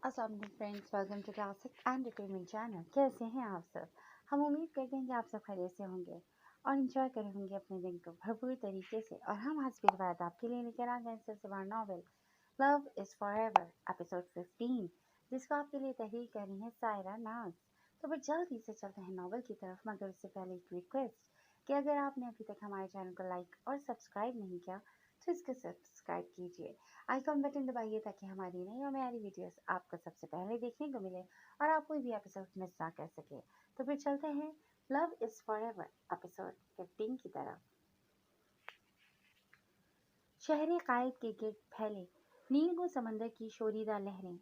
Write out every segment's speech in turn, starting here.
अस्सलाम वालेकुम friends, welcome to classic entertainment channel. कैसे हैं आप सब? हम उम्मीद करते हैं कि आप सब खैरियत से होंगे और इंजॉय कर रहे होंगे अपने दिन को भरपूर तरीके से। और हम आज की बात आपके लिए लेकर आ गए सिलसिला novel love is forever episode 15, जिसको आपके लिए तहरीर कर रही है सायरा नाज। तो फिर जल्दी से चलते हैं नॉवेल की तरफ, मगर उससे पहले एक रिक्वेस्ट कि अगर आपने अभी तक हमारे चैनल को लाइक और सब्सक्राइब नहीं किया तो इसको सब्सक्राइब कीजिए, आइकॉन बटन दबाइए ताकि हमारी नई और नई वीडियोस आपको सबसे पहले देखने को मिले और आप कोई भी एपिसोड मिस ना कर सके। तो फिर चलते हैं लव इज़ फॉरएवर एपिसोड 15 की तरफ। शहर कायद के गिर्द फैले नील को समंदर की शोरीदा लहरें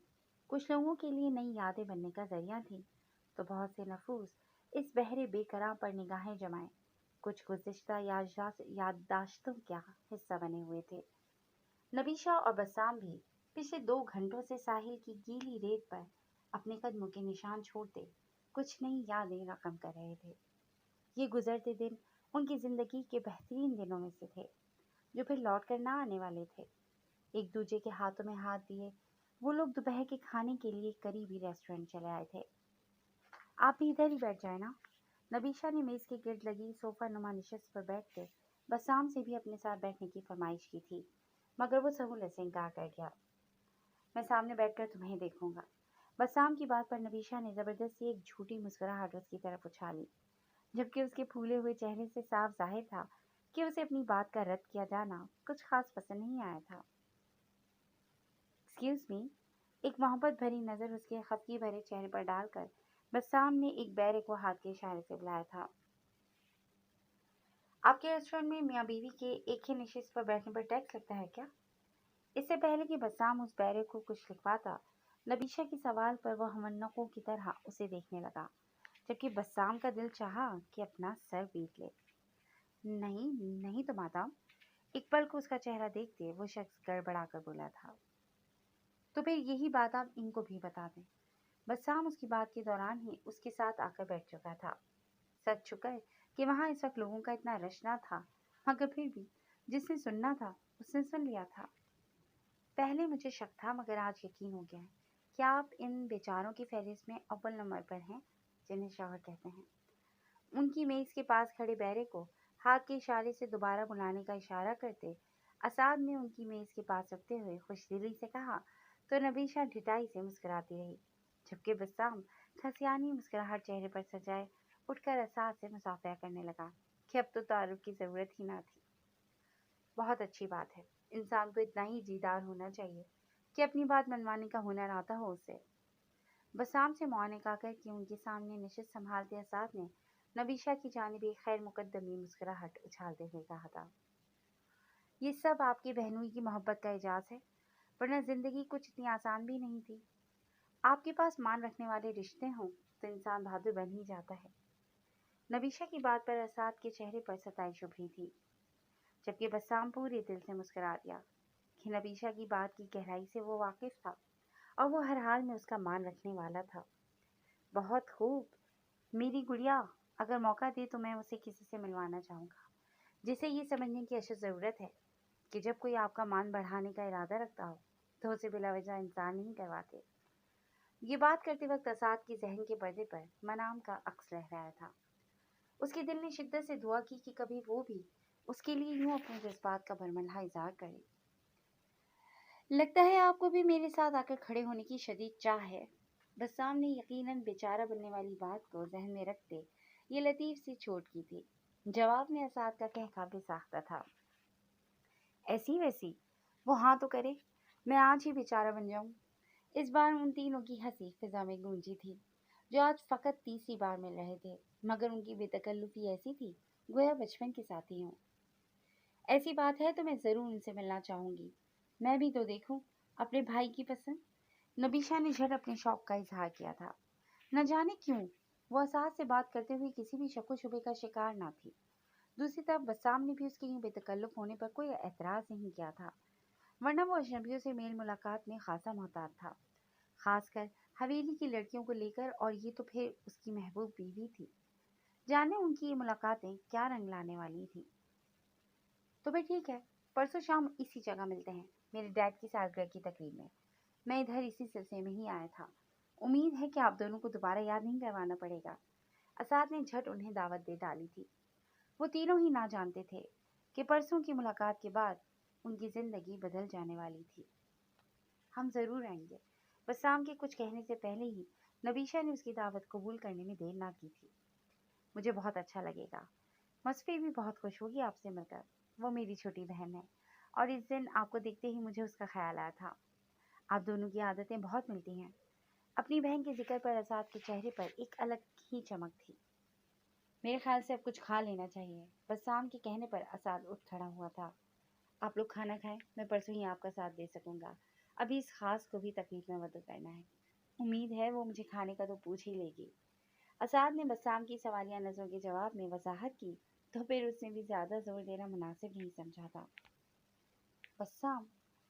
कुछ लोगों के लिए नई यादें बनने का जरिया थी, तो बहुत से नफूस इस बहरे बेकरार पर निगाहें जमाएं कुछ गुज़िश्ता याददाश्तों का हिस्सा बने हुए थे। नबीशा और बस्साम भी पिछले 2 घंटों से साहिल की गीली रेत पर अपने कदमों के निशान छोड़ते कुछ नई यादें रकम कर रहे थे। ये गुजरते दिन उनकी जिंदगी के बेहतरीन दिनों में से थे, जो फिर लौट कर ना आने वाले थे। एक दूजे के हाथों में हाथ दिए वो लोग दोपहर के खाने के लिए करीबी रेस्टोरेंट चले आए थे। आप भी इधर ही बैठ जाए ना। नबीशा ने मेज के गिर्द लगी सोफा नुमा नशिस्त पर बैठकर बस्साम से भी अपने साथ बैठने की फरमाइश की थी, मगर वो सहूलत से इनकार कर गया। मैं सामने बैठकर तुम्हें देखूंगा। बस्साम की बात पर नबीशा ने जबरदस्ती एक झूठी मुस्कुराहट उसकी तरफ उछाली, जबकि उसके फूले हुए चेहरे से साफ जाहिर था कि उसे अपनी बात का रद्द किया जाना कुछ खास पसंद नहीं आया था। एक्सक्यूज मी, एक मोहब्बत भरी नजर उसके खफगी भरे चेहरे पर डालकर बस्साम ने एक बैरे को हाथ के इशारे से बुलाया था। आपके रेस्टोरेंट में मियाँ बीवी के एक ही नशिस्त पर बैठने पर टैक्स लगता है क्या? इससे पहले कि बस्साम उस बैरे को कुछ लिखवाता, नबीशा के सवाल पर वह हमन्नकों की तरह उसे देखने लगा, जबकि बस्साम का दिल चाहा कि अपना सर पीट ले। नहीं नहीं तो मादाम, एक पल को उसका चेहरा देखते वो शख्स गड़बड़ा कर बोला था। तो फिर यही बात आप इनको भी बता दें। बस्साम उसकी बात के दौरान ही उसके साथ आकर बैठ चुका था। सच शुक्र कि वहां इस वक्त लोगों का इतना रश ना था, मगर फिर भी जिसने सुनना था उसने सुन लिया था। पहले मुझे शक था, मगर आज यकीन हो गया है कि आप इन बेचारों की फहरिस्त में अव्वल नंबर पर हैं, जिन्हें शौहर कहते हैं। उनकी मेज के पास खड़े बैरे को हाथ के इशारे से दोबारा बुलाने का इशारा करते असाद ने उनकी मेज के पास रखते हुए खुशदिली से कहा, तो नबीशा ढिठाई से मुस्कुराती रही, जबकि बस्साम खसियानी मुस्कुराहट चेहरे पर सजाए उठकर असाद से मुसाफिया करने लगा कि अब तो तारुफ की जरूरत ही ना थी। बहुत अच्छी बात है, इंसान को इतना ही जीदार होना चाहिए कि अपनी बात मनवाने का हुनर आता हो उसे। बस्साम से मुआनिका करके उनके सामने नशिस्त संभालते असाद ने नबीशा की जानिब एक खैर मुकद्दमी मुस्कुराहट उछालते हुए कहा था, ये सब आपकी बहनोई की मोहब्बत का एजाज है, वरना जिंदगी कुछ इतनी आसान भी नहीं थी। आपके पास मान रखने वाले रिश्ते हों तो इंसान बहादुर बन ही जाता है। नबीशा की बात पर असाद के चेहरे पर सताइश उभरी थी, जबकि बस्साम पूरे दिल से मुस्कुरा दिया कि नबीशा की बात की गहराई से वो वाकिफ था और वो हर हाल में उसका मान रखने वाला था। बहुत खूब मेरी गुड़िया, अगर मौका दे तो मैं उसे किसी से मिलवाना चाहूँगा जिसे ये समझने की अशद ज़रूरत है कि जब कोई आपका मान बढ़ाने का इरादा रखता हो तो उसे बिला वजह इंसान नहीं करवाते। ये बात करते वक्त असाद के जहन के पर्दे पर मनाम का अक्स लहराया था। उसके दिल ने शिद्दत से दुआ की कि कभी वो भी उसके लिए यूं अपने जज्बात का बरमला इजहार करे। लगता है आपको भी मेरे साथ आकर खड़े होने की शदीद चाह है। बस्साम ने यकीनन बेचारा बनने वाली बात को जहन में रखते ये लतीफ सी छोट की थी। जवाब में असाद का कहका बेसाख्ता था, ऐसी वैसी वो हाँ तो करे, मैं आज ही बेचारा बन जाऊं। इस बार उन तीनों की हंसी फिजा में गूंजी थी, जो आज फकत तीसरी बार मिल रहे थे, मगर उनकी बेतकल्लुफी ऐसी थी गोया बचपन के साथी हों। ऐसी बात है तो मैं ज़रूर उनसे मिलना चाहूँगी, मैं भी तो देखूं अपने भाई की पसंद। नबीशा ने झट अपने शौक का इजहार किया था। न जाने क्यों वो असाद से बात करते हुए किसी भी शक व शुबे का शिकार ना थी। दूसरी तरफ बस्साम ने भी उसके यूं बेतकल्लुफ होने पर कोई एतराज़ नहीं किया था, वरना वो अजनबियों से मेल मुलाकात में खासा मोहतात था, खासकर हवेली की लड़कियों को लेकर, और ये तो फिर उसकी महबूब बीवी थी। जाने उनकी ये मुलाकातें क्या रंग लाने वाली थी। तो फिर ठीक है, परसों शाम इसी जगह मिलते हैं, मेरे डैड की सालगिरह की तकरीब में। मैं इधर इसी सिलसिले में ही आया था। उम्मीद है कि आप दोनों को दोबारा याद नहीं करवाना पड़ेगा। असाद ने झट उन्हें दावत दे डाली थी। वो तीनों ही ना जानते थे कि परसों की मुलाकात के बाद उनकी जिंदगी बदल जाने वाली थी। हम जरूर आएंगे। बस्साम के कुछ कहने से पहले ही नबीशा ने उसकी दावत कबूल करने में देर ना की थी। मुझे बहुत अच्छा लगेगा। मसफी भी बहुत खुश होगी आपसे मिलकर। वो मेरी छोटी बहन है और इस दिन आपको देखते ही मुझे उसका ख्याल आया था। आप दोनों की आदतें बहुत मिलती हैं। अपनी बहन के जिक्र पर असाद के चेहरे पर एक अलग ही चमक थी। मेरे ख्याल से अब कुछ खा लेना चाहिए। बस्साम के कहने पर असाद उठ खड़ा हुआ था। आप लोग खाना खाएं, मैं परसों ही आपका साथ दे सकूंगा। अभी इस खास को भी तकलीफ में मदद करना है। उम्मीद है वो मुझे खाने का तो पूछ ही लेगी। असाद ने बस्साम की सवालिया नजरों के जवाब में वजाहत की तो फिर उसने भी ज्यादा जोर देना मुनासिब नहीं समझा था। बस्साम,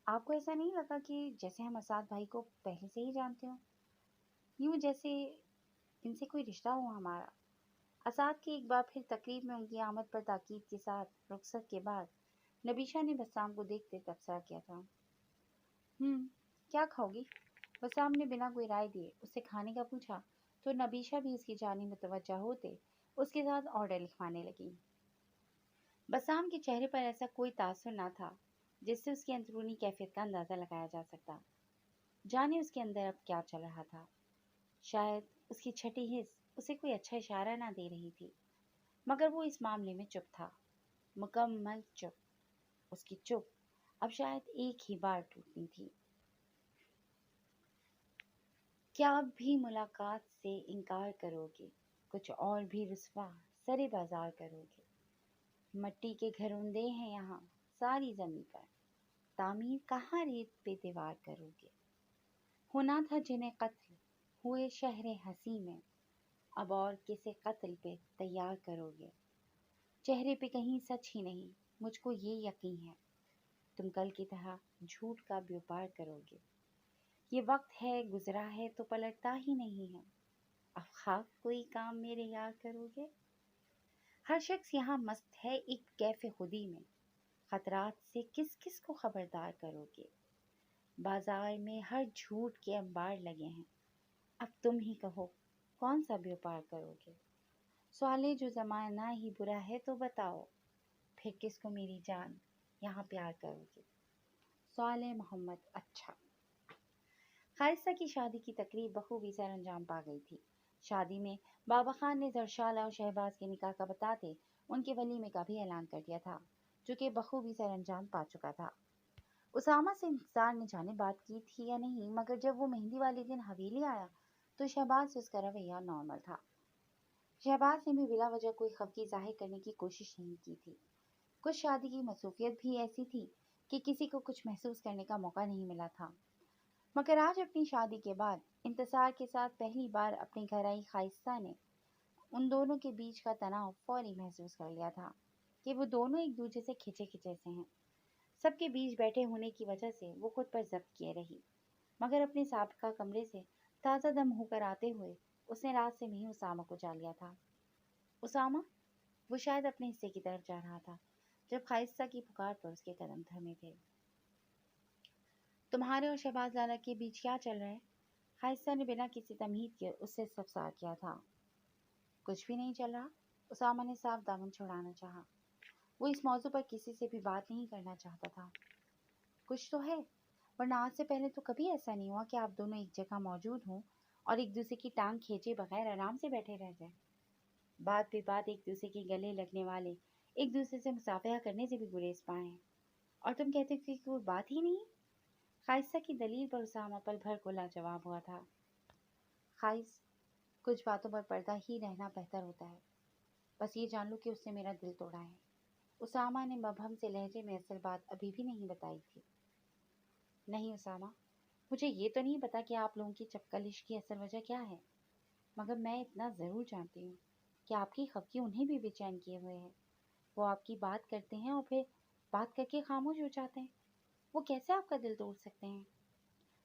आपको ऐसा नहीं लगा कि जैसे हम असाद भाई को पहले से ही जानते हो, यूं जैसे इनसे कोई रिश्ता हो हमारा? असाद की एक बार फिर तकरीब में उनकी आमद पर ताकीद के साथ रुखसत के बाद नबीशा ने बस्साम को देखते तबसरा किया था। क्या खाओगी? बस्साम ने बिना कोई राय दिए उससे खाने का पूछा तो नबीशा भी उसकी जानिब मुतवज्जा होते उसके साथ ऑर्डर लिखवाने लगी। बस्साम के चेहरे पर ऐसा कोई तासुर ना था जिससे उसकी अंदरूनी कैफियत का अंदाजा लगाया जा सकता। जाने उसके अंदर अब क्या चल रहा था। शायद उसकी छठी हिस्स उसे कोई अच्छा इशारा ना दे रही थी, मगर वो इस मामले में चुप था, मुकम्मल चुप। उसकी चुप अब शायद एक ही बार टूटनी थी। क्या अब भी मुलाकात से इनकार करोगे? कुछ और भी रुस्वा सरे बाजार करोगे? मट्टी के घरोंदे हैं यहाँ सारी जमीन पर, तामीर कहाँ रेत पे दीवार करोगे? होना था जिन्हें कत्ल हुए शहर हसी में, अब और किसे कत्ल पे तैयार करोगे? चेहरे पे कहीं सच ही नहीं, मुझको ये यकीन है तुम कल की तरह झूठ का व्यापार करोगे। ये वक्त है गुजरा है तो पलटता ही नहीं है, अब खाक कोई काम मेरे यार करोगे? हर शख्स यहाँ मस्त है एक कैफे खुदी में, खतरात से किस किस को खबरदार करोगे? बाजार में हर झूठ के अंबार लगे हैं, अब तुम ही कहो कौन सा व्यापार करोगे? सवाले जो जमाना ही बुरा है तो बताओ, फिर किसको मेरी जान यहाँ प्यार करोगे? सवाले मोहम्मद। अच्छा। खारिसा की शादी की तकरीब बखूबी सर अंजाम पा गई थी। शादी में बाबा खान ने जरशाला और शहबाज के निकाह का बताते उनके वलीमे का भी ऐलान कर दिया था, जो कि बखूबी सर अंजाम पा चुका था। उसामा से इंतजार ने जाने बात की थी या नहीं, मगर जब वो मेहंदी वाले दिन हवेली आया तो शहबाज से उसका रवैया नॉर्मल था। शहबाज ने भी बिला वजह कोई खफगी जाहिर करने की कोशिश नहीं की थी। कुछ शादी की मसरूफियत भी ऐसी थी कि किसी को कुछ महसूस करने का मौका नहीं मिला था, मगर आज अपनी शादी के बाद इंतजार के साथ पहली बार अपने घर आई खाइस्ता ने उन दोनों के बीच का तनाव फौरी महसूस कर लिया था कि वो दोनों एक दूसरे से खिंचे खिंचे से हैं। सबके बीच बैठे होने की वजह से वो खुद पर जब्त किए रही, मगर अपने साबका कमरे से ताज़ा दम होकर आते हुए उसने रात से नहीं उसामा को जा लिया था। उसामा, वो शायद अपने हिस्से की तरफ जा रहा था जब खाइस्ता की पुकार पर उसके कदम थमे थे। तुम्हारे और शहबाज लाला के बीच क्या चल रहा है? खाइस्ता ने बिना किसी तमहीद के उससे इस्तफसार किया था। कुछ भी नहीं चल रहा। उसामा ने साफ दामन छुड़ाना चाहा। वो इस मौजू पर किसी से भी बात नहीं करना चाहता था। कुछ तो है, वरना आज से पहले तो कभी ऐसा नहीं हुआ कि आप दोनों एक जगह मौजूद हों और एक दूसरे की टांग खींचे बगैर आराम से बैठे रह जाए। बात पे बात एक दूसरे के गले लगने वाले एक दूसरे से मुसाफिहा करने से भी गुरेज पाए हैं, और तुम कहते हो कि कोई बात ही नहीं। खाइस्ता की दलील पर उसामा पल भर को लाजवाब हुआ था। खाइस, कुछ बातों पर पर्दा ही रहना बेहतर होता है। बस ये जान लो कि उसने मेरा दिल तोड़ा है। उसामा ने मबहम से लहजे में असल बात अभी भी नहीं बताई थी। नहीं उसामा, मुझे ये तो नहीं पता कि आप लोगों की चपकलिश की असल वजह क्या है, मगर मैं इतना ज़रूर जानती हूँ कि आपकी खफकी उन्हें भी बेचैन किए हुए है। वो आपकी बात करते हैं और फिर बात करके खामोश हो जाते हैं। वो कैसे आपका दिल तोड़ सकते हैं?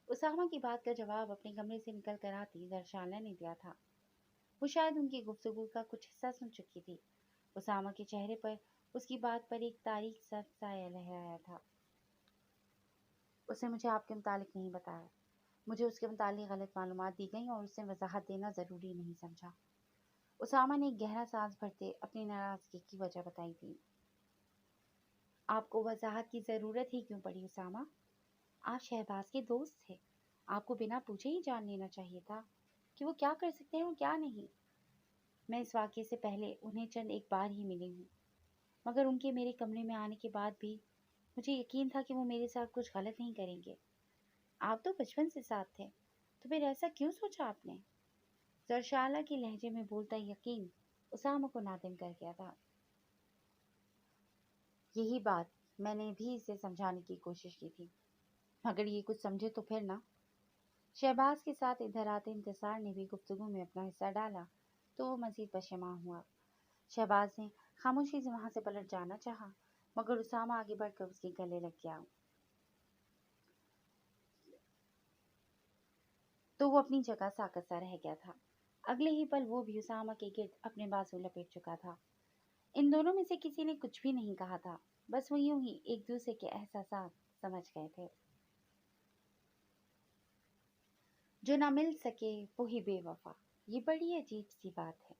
उसामा की बात का जवाब अपने कमरे से निकल कर आती दरशाला ने दिया था। वो शायद उनकी गुफ्तगू का कुछ हिस्सा सुन चुकी थी। उसामा के चेहरे पर उसकी बात पर एक तारीख सा साया लहराया था। उसने मुझे आपके मुतालिक नहीं बताया। मुझे उसके मुतालिक गलत मालूमात दी गई और उसने वजाहत देना ज़रूरी नहीं समझा। उसामा ने एक गहरा सांस भरते अपनी नाराज़गी की वजह बताई थी। आपको वजाहत की ज़रूरत ही क्यों पड़ी उसामा? आप शहबाज के दोस्त थे। आपको बिना पूछे ही जान लेना चाहिए था कि वो क्या कर सकते हैं और क्या नहीं। मैं इस वाक़ये से पहले उन्हें चंद एक बार ही मिली हूँ, मगर उनके मेरे कमरे में आने के बाद भी मुझे यकीन था कि वो मेरे साथ कुछ गलत नहीं करेंगे। आप तो बचपन से साथ थे, तो फिर ऐसा क्यों सोचा आपने? जरशाला के लहजे में बोलता यकीन उसामा को नादिम कर गया था। यही बात मैंने भी इसे समझाने की कोशिश की थी, मगर ये कुछ समझे तो फिर ना। शहबाज के साथ इधर आते इंतजार ने भी गुफ्तगू में अपना हिस्सा डाला, तो वो मजीद पशेमान हुआ। शहबाज ने खामोशी से वहां से पलट जाना चाहा, मगर उसामा आगे बढ़कर उसके गले लग गया, तो वो अपनी जगह साकत सा रह गया था। अगले ही पल वो भी उसामा के गिर्द अपने बाजू लपेट चुका था। इन दोनों में से किसी ने कुछ भी नहीं कहा था, बस वो यूं ही एक दूसरे के एहसासात समझ गए थे। जो ना मिल सके वो ही बेवफा, ये बड़ी अजीब सी बात है।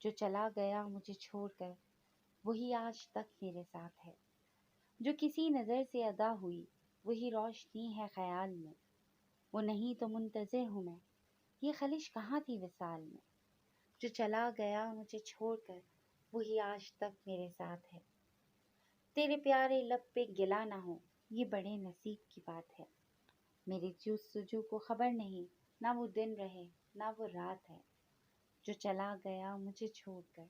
जो चला गया मुझे छोड़कर वही आज तक मेरे साथ है। जो किसी नज़र से अदा हुई वही रोशनी है ख्याल में। वो नहीं तो मुंतज़िर हूँ मैं, ये खलिश कहाँ थी विसाल में। जो चला गया मुझे छोड़कर वही आज तक मेरे साथ है। तेरे प्यारे लब पे गिला ना हो, ये बड़े नसीब की बात है। मेरी जुस्तजू को खबर नहीं, ना वो दिन रहे ना वो रात है। जो चला गया मुझे छोड़कर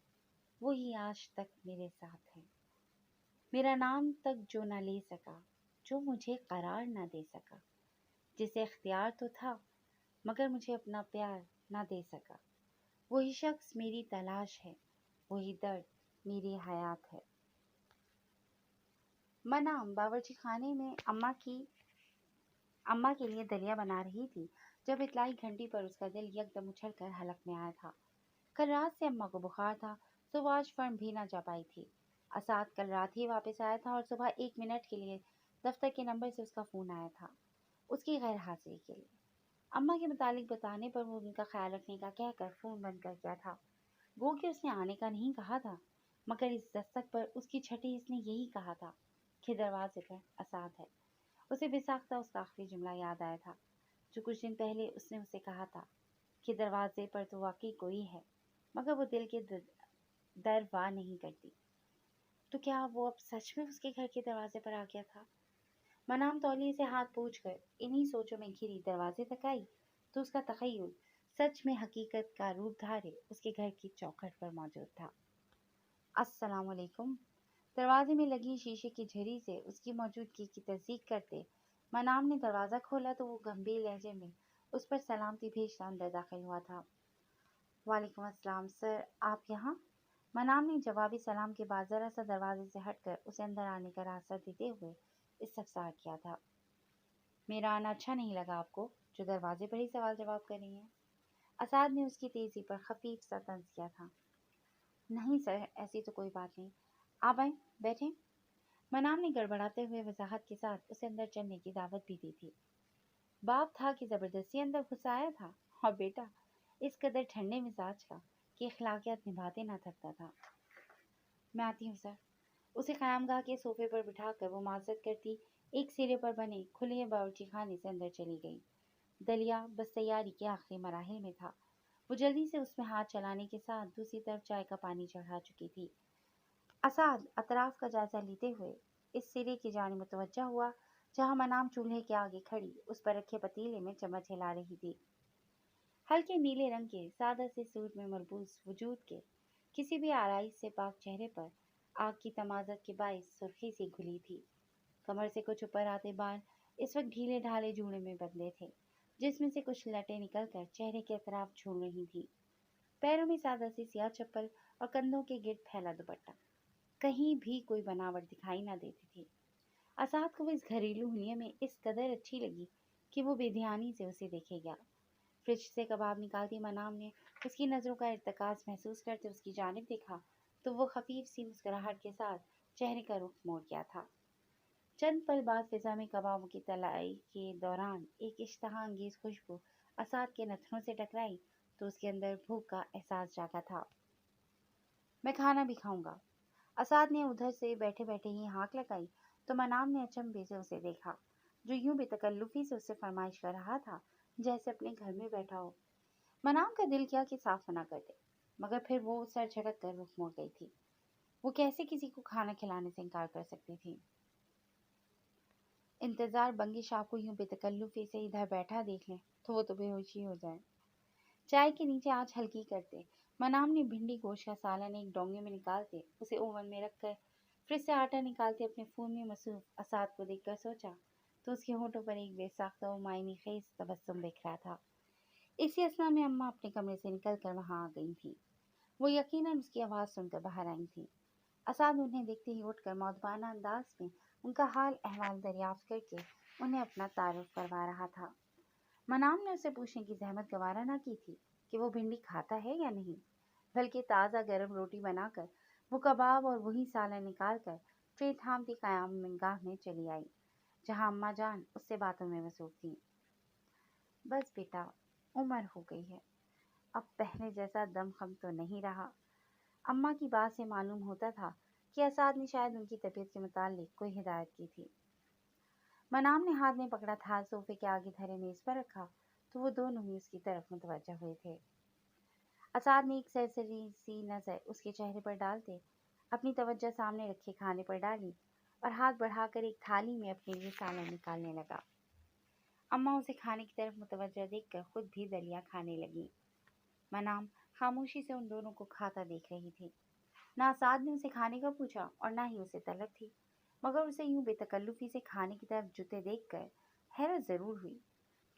वही आज तक मेरे साथ है। मेरा नाम तक जो न ले सका, जो मुझे करार न दे सका, जिसे इख्तियार तो था मगर मुझे अपना प्यार न दे सका, वही शख्स मेरी तलाश है, वही दर्द मेरी हयात है। मनाम बावर्ची खाने में अम्मा के लिए दलिया बना रही थी जब इतलाई घंटी पर उसका दिल यकदम उछल कर हलक में आया था। कल रात से अम्मा को बुखार था, तो वो आज फर्म भी ना जा पाई थी। असाद कल रात ही वापस आया था और सुबह 1 मिनट के लिए दफ्तर के नंबर से उसका फ़ोन आया था, उसकी गैर हाजिरी के लिए। अम्मा के मुतालिक बताने पर वो उनका ख्याल रखने का कहकर फ़ोन बंद कर गया था। गो कि उसने आने का नहीं कहा था, मगर इस दस्तक पर उसकी छठी इसने यही कहा था कि दरवाजे पर असाद है। उसे बेसाख्ता उसका आखिरी जुमला याद आया था, जो कुछ दिन पहले उसने उसे कहा था कि दरवाजे पर तो वाकई कोई है, मगर वो दिल के दर वार नहीं करती। तो क्या वो अब सच में उसके घर के दरवाजे पर आ गया था? मनाम तौलिए से हाथ पोंछकर इन्हीं सोचों में घिरी दरवाजे तक आई, तो उसका तखय्युल सच में हकीकत का रूप धारे उसके घर की चौखट पर मौजूद था। अस्सलाम वालेकुम। दरवाजे में लगी शीशे की झरी से उसकी मौजूदगी की तस्दीक करते मनाम ने दरवाज़ा खोला, तो वो गंभीर लहजे में उस पर सलामती भेजता अंदर दाखिल हुआ था। वालेकुम अस्सलाम सर, आप यहाँ? मनाम ने जवाबी सलाम के बाद ज़रा सा दरवाजे से हटकर उसे अंदर आने का रास्ता देते हुए इस्तफसार किया था। मेरा आना अच्छा नहीं लगा आपको, जो दरवाजे पर ही सवाल जवाब कर रही हैं? असाद ने उसकी तेज़ी पर खफीफ सा तंज किया था। नहीं सर, ऐसी तो कोई बात नहीं। आप आए, बैठें। मनाम ने गड़बड़ाते हुए वजाहत के साथ उसे अंदर चलने की दावत भी दी थी। बाप था कि ज़बरदस्ती अंदर घुसाया था, और बेटा इस कदर ठंडे मिजाज का कि अखलाकियात निभाते ना थकता था। मैं आती हूँ सर। उसे क़यामगाह के सोफे पर बिठाकर वो माजरत करती एक सिरे पर बने खुले बावर्ची खाने से अंदर चली गई। दलिया बस तैयारी के आखिरी मराहिल में था। वो जल्दी से उसमें हाथ चलाने के साथ दूसरी तरफ चाय का पानी चढ़ा चुकी थी। असाद अतराफ का जायजा लेते हुए इस सिरे की जानिब मुतवज्जा हुआ जहाँ मनाम चूल्हे के आगे खड़ी उस पर रखे पतीले में चम्मच हिला रही थी। हल्के नीले रंग के सादा से सूट में मलबूस वजूद के किसी भी आराइश से पाक चेहरे पर आग की तमाज़त के बाइस सुर्खी सी घुली थी। कमर से कुछ ऊपर आते बाल इस वक्त ढीले ढाले जूड़े में बंधे थे, जिसमें से कुछ लटें निकलकर चेहरे के अतराफ झूल रही थी। पैरों में सादा सी सियाह चप्पल और कंधों के गिर्द फैला दुपट्टा। कहीं भी कोई बनावट दिखाई न देती थी। असाद को इस घरेलू हुलिये में इस कदर अच्छी लगी कि वो बेध्यानी से उसे देखे गया। फ्रिज से कबाब निकालती मनाम ने उसकी नज़रों का इर्तकाज़ महसूस करते उसकी जानिब देखा, तो वो खफीफ सी मुस्कुराहट के साथ चेहरे का रुख मोड़ गया था। चंद पल बाद फिजा में कबाबों की तलाई के दौरान एक इश्तहा अंगेज खुशबू असाद के नथनों से टकराई तो उसके अंदर भूख का एहसास जागा था। मैं खाना भी खाऊंगा। असाद ने उधर से बैठे बैठे ही हाँक लगाई तो मनाम ने अचंभे से उसे देखा, जो यूं बेतकल्लुफी से उससे फरमाइश कर रहा था जैसे अपने घर में बैठा हो। मनाम का दिल किया कि साफ मना कर दे, मगर फिर वो सर झटक कर रुख मोड़ गई थी। वो कैसे किसी को खाना खिलाने से इनकार कर सकती थी। इंतजार बंगिश आपको यूं बेतकल्लुफी से इधर बैठा देख लें तो वो तो बेहोशी हो जाए। चाय के नीचे आंच हल्की करते मनाम ने भिंडी गोश्त का सालन एक डोंगे में निकालते उसे ओवन में रखकर फिर से आटा निकालते अपने फोन में मसरूफ असाद को देखकर सोचा तो उसके होठों पर एक बेसाख्ता और मायने खेज तबस्सुम दिख रहा था। इसी असना में अम्मा अपने कमरे से निकलकर वहां आ गई थी। वो यकीनन उसकी आवाज सुनकर बाहर आई थी। असाद उन्हें देखते ही उठकर मौजबाना अंदाज में उनका हाल अहवाल दरियाफ्त करके उन्हें अपना तारुफ करवा रहा था। मनाम ने उसे पूछने की जहमत गवारा ना की थी कि वो भिंडी खाता है या नहीं, बल्कि ताज़ा गर्म रोटी बनाकर वो कबाब और वही सालन निकाल कर ट्रे थामती कयाम गाह में चली आई, जहां अम्मा जान उससे बातों में मसरूफ थी। बस बेटा, उम्र हो गई है, अब पहले जैसा दमखम तो नहीं रहा। अम्मा की बात से मालूम होता था कि असाद ने शायद उनकी तबीयत के मुतालिक कोई हिदायत की थी। मनाम ने हाथ में पकड़ा थाल सोफे के आगे धरे मेज पर रखा तो वो दोनों ही उसकी तरफ मुतवज्जा हुए थे। असाद ने एक सरसरी सी नजर उसके चेहरे पर डालते अपनी तवज्जो सामने रखे खाने पर डाली और हाथ बढ़ाकर एक थाली में अपने लिए सालन निकालने लगा। अम्मा उसे खाने की तरफ मुतवज्जा देखकर खुद भी दलिया खाने लगी। मनाम खामोशी से उन दोनों को खाता देख रही थी। ना असाद ने उसे खाने का पूछा और ना ही उसे तलब थी, मगर उसे यूं बेतकल्लुफी से खाने की तरफ जुते देखकर हैरत जरूर हुई।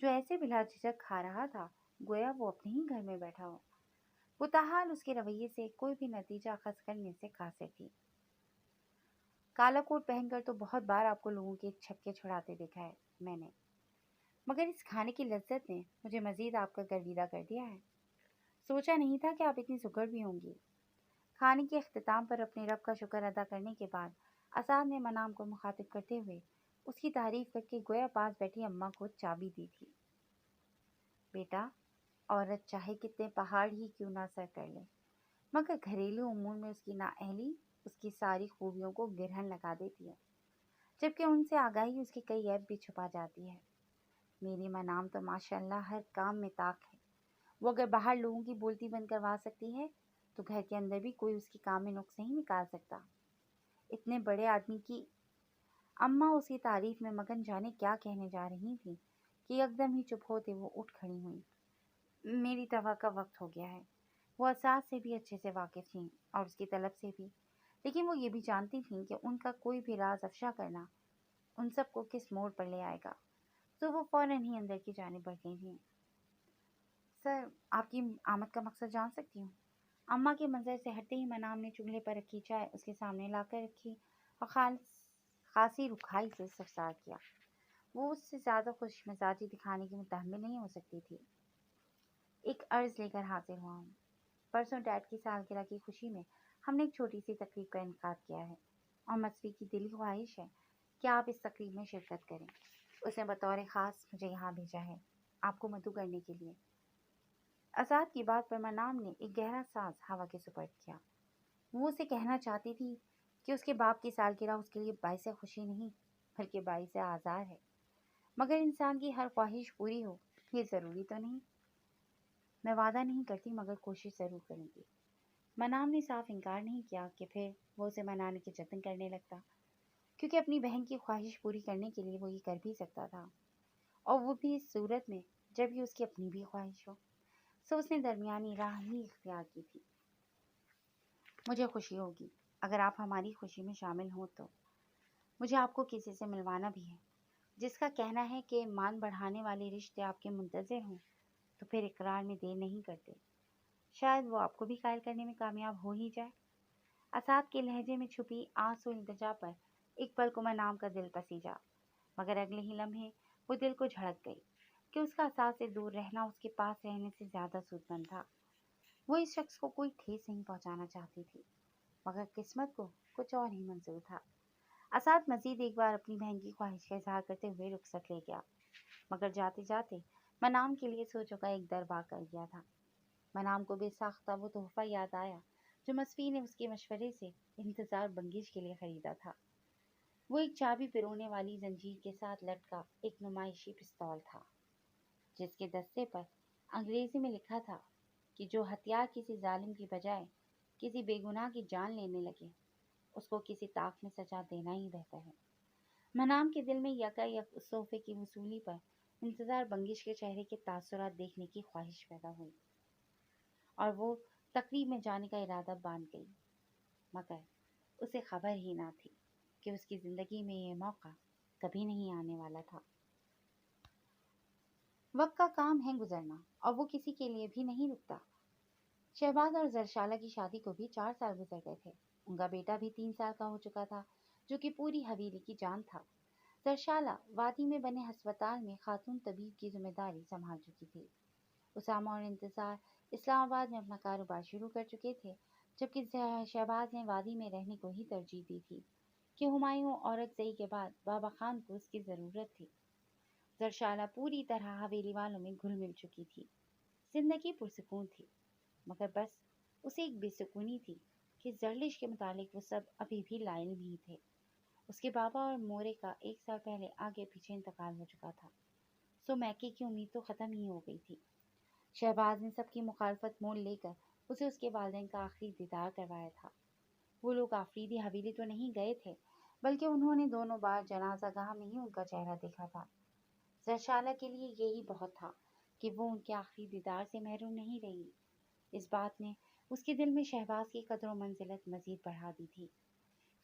जो ऐसे बिला झिझक खा रहा था गोया वो अपने ही घर में बैठा हो। वो ताहाल उसके रवैये से कोई भी नतीजा अखज़ करने से कासिर थी। काला कोट पहनकर तो बहुत बार आपको लोगों के छक्के छुड़ाते देखा है मैंने, मगर इस खाने की लज्जत ने मुझे मजीद आपका गर्विदा कर दिया है। सोचा नहीं था कि आप इतनी सुगड़ भी होंगी। खाने के अख्तिताम पर अपने रब का शुक्र अदा करने के बाद असाद ने मनाम को मुखातिब करते हुए उसकी तारीफ करके गोया पास बैठी अम्मा को चाबी दी थी। बेटा, औरत चाहे कितने पहाड़ ही क्यों ना सर कर ले, मगर घरेलू उमूर में उसकी नाअहली उसकी सारी खूबियों को गिरहन लगा देती है, जबकि उनसे आगाही उसके कई ऐब भी छुपा जाती है। मेरी मनाम तो माशाअल्लाह हर काम में ताक है। वो अगर बाहर लोगों की बोलती बंद करवा सकती है तो घर के अंदर भी कोई उसकी काम में नुक्स नहीं निकाल सकता। इतने बड़े आदमी की अम्मा उसकी तारीफ में मगन जाने क्या कहने जा रही थी कि एकदम ही चुप होते वो उठ खड़ी हुई। मेरी दवा का वक्त हो गया है। वो असाद से भी अच्छे से वाकिफ थीं और उसकी तलब से भी, लेकिन वो ये भी जानती थीं कि उनका कोई भी राज अफशा करना उन सबको किस मोड़ पर ले आएगा, तो वो फौरन ही अंदर की जानिब बढ़ गई थीं। सर, आपकी आमद का मकसद जान सकती हूँ? अम्मा के मंजर से हटते ही मनाम ने चूल्हे पर रखी चाय उसके सामने लाकर रखी और खासी रुखाई से सफसार किया। वो उससे ज़्यादा खुश मिजाजी दिखाने की मुतहम्मिल नहीं हो सकती थी। एक अर्ज लेकर हाजिर हुआ हूँ। परसों डैड की सालगिरह की खुशी में हमने एक छोटी सी तकरीब का इनकाद किया है और मसवी की दिली ख्वाहिश है कि आप इस तकरीब में शिरकत करें। उसने बतौर ख़ास मुझे यहाँ भेजा है आपको मदु करने के लिए। आज़ाद की बात पर मनाम ने एक गहरा सांस हवा के सुपर्द किया। वो उसे कहना चाहती थी कि उसके बाप की सालगिरह उसके लिए बाइस खुशी नहीं बल्कि बाइस आज़ार है, मगर इंसान की हर ख्वाहिश पूरी हो ये ज़रूरी तो नहीं। मैं वादा नहीं करती मगर कोशिश ज़रूर करूँगी। मनाम ने साफ इनकार नहीं किया कि फिर वो उसे मनाने के जतन करने लगता, क्योंकि अपनी बहन की ख्वाहिश पूरी करने के लिए वो ये कर भी सकता था, और वो भी इस सूरत में जब ये उसकी अपनी भी ख्वाहिश हो। सो उसने दरमियानी राह ही इख्तियार की थी। मुझे खुशी होगी अगर आप हमारी खुशी में शामिल हों तो। मुझे आपको किसी से मिलवाना भी है जिसका कहना है कि मान बढ़ाने वाले रिश्ते आपके मुंतज़िर हों तो फिर इकरार में देर नहीं करते। शायद वो आपको भी कायल करने में कामयाब हो ही जाए। असाद के लहजे में छुपी आंसू इल्तिजा पर एक पल को मनाम का दिल पसीजा, मगर अगले ही लम्हे वो दिल को झड़क गई कि उसका असाद से दूर रहना उसके पास रहने से ज़्यादा सूदमंद था। वो इस शख्स को कोई ठेस नहीं पहुंचाना चाहती थी, मगर किस्मत को कुछ और ही मंजूर था। اساد مزید ایک بار اپنی بہن کی خواہش کا اظہار کرتے ہوئے رخصت لے گیا، مگر جاتے جاتے منام کے لیے سوچوں کا ایک در کر گیا تھا۔ منام کو بے ساختہ وہ تحفہ یاد آیا جو مصفی نے اس کے مشورے سے انتظار بنگش کے لیے خریدا تھا۔ وہ ایک چابی پرونے والی زنجیر کے ساتھ لٹکا ایک نمائشی پستول تھا، جس کے دستے پر انگریزی میں لکھا تھا کہ جو ہتھیار کسی ظالم کی بجائے کسی بے گناہ کی جان لینے لگے، اس کو کسی طاق میں سزا دینا ہی بہتر ہے۔ منام کے دل میں یکا یک اس تحفے کی وصولی پر انتظار بنگش کے چہرے کے تاثرات دیکھنے کی خواہش پیدا ہوئی اور وہ تقریب میں جانے کا ارادہ باندھ گئی، مگر اسے خبر ہی نہ تھی کہ اس کی زندگی میں یہ موقع کبھی نہیں آنے والا تھا۔ وقت کا کام ہے گزرنا اور وہ کسی کے لیے بھی نہیں رکتا۔ شہباز اور زرشالہ کی شادی کو بھی 4 سال گزر گئے تھے۔ ان کا بیٹا بھی 3 سال کا ہو چکا تھا، جو کہ پوری حویلی کی جان تھا۔ زرشالہ وادی میں بنے ہسپتال میں خاتون طبیب کی ذمہ داری سنبھال چکی تھی۔ اسامہ اور انتصار اسلام آباد میں اپنا کاروبار شروع کر چکے تھے، جبکہ شہباز نے وادی میں رہنے کو ہی ترجیح دی تھی کہ ہمایوں اورنگزئی کے بعد بابا خان کو اس کی ضرورت تھی۔ زرشالہ پوری طرح حویلی والوں میں گھل مل چکی تھی۔ زندگی پرسکون تھی، مگر بس اسے ایک بے سکونی تھی کہ زرلش کے متعلق وہ سب ابھی بھی لا علم ہی تھے۔ اس کے بابا اور مورے کا 1 سال پہلے آگے پیچھے انتقال ہو چکا تھا، سو میکے کی امید تو ختم ہی ہو گئی تھی۔ شہباز نے سب کی مخالفت مول لے کر اسے اس کے والدین کا آخری دیدار کروایا تھا۔ وہ لوگ آفریدی حویلی تو نہیں گئے تھے، بلکہ انہوں نے دونوں بار جنازہ گاہ میں ہی ان کا چہرہ دیکھا تھا۔ زرشالہ کے لیے یہی بہت تھا کہ وہ ان کے آخری دیدار سے محروم نہیں رہی۔ اس بات نے اس کے دل میں شہباز کی قدر و منزلت مزید بڑھا دی تھی۔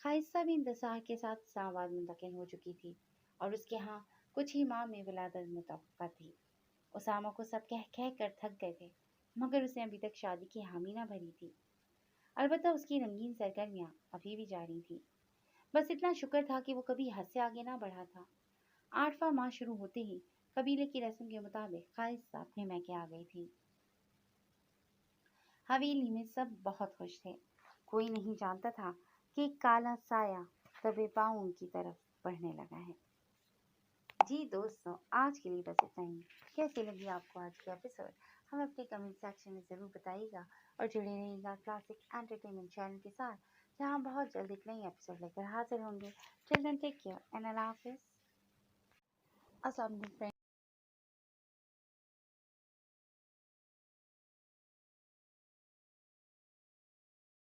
خائصہ بھی انتصار کے ساتھ اسلام آباد منتقل ہو چکی تھی اور اس کے ہاں کچھ ہی ماہ میں ولادت متوقع تھی۔ اسامہ کو سب کہہ کر تھک گئے تھے، مگر اس نے ابھی تک شادی کی حامی نہ بھری تھی۔ البتہ اس کی رنگین سرگرمیاں ابھی بھی جاری تھی۔ بس اتنا شکر تھا کہ وہ کبھی حد سے آگے نہ بڑھا تھا۔ 8واں ماہ شروع ہوتے ہی قبیلے کی رسم کے مطابق خائصہ اپنے میکے آ گئی تھی۔ حویلی میں سب بہت خوش تھے۔ کوئی نہیں جانتا تھا کہ ایک کالا سایہ دبے پاؤں ان کی طرف بڑھنے لگا ہے۔ جی دوستوں، آج کے لیے بس اتنا ہی۔ کیسی لگی آپ کو آج کی ایپیسوڈ؟ ہمیں اپنے کمنٹ سیکشن میں ضرور بتائیے گا اور جڑے رہیے گا کلاسک انٹرٹینمنٹ چینل کے ساتھ، جہاں بہت جلد ایک نئی ایپیسوڈ لے کر حاضر ہوں گے۔ چلڈرن ٹیک کیئر اینڈ اللہ حافظ۔ السلام علیکم فرینڈ۔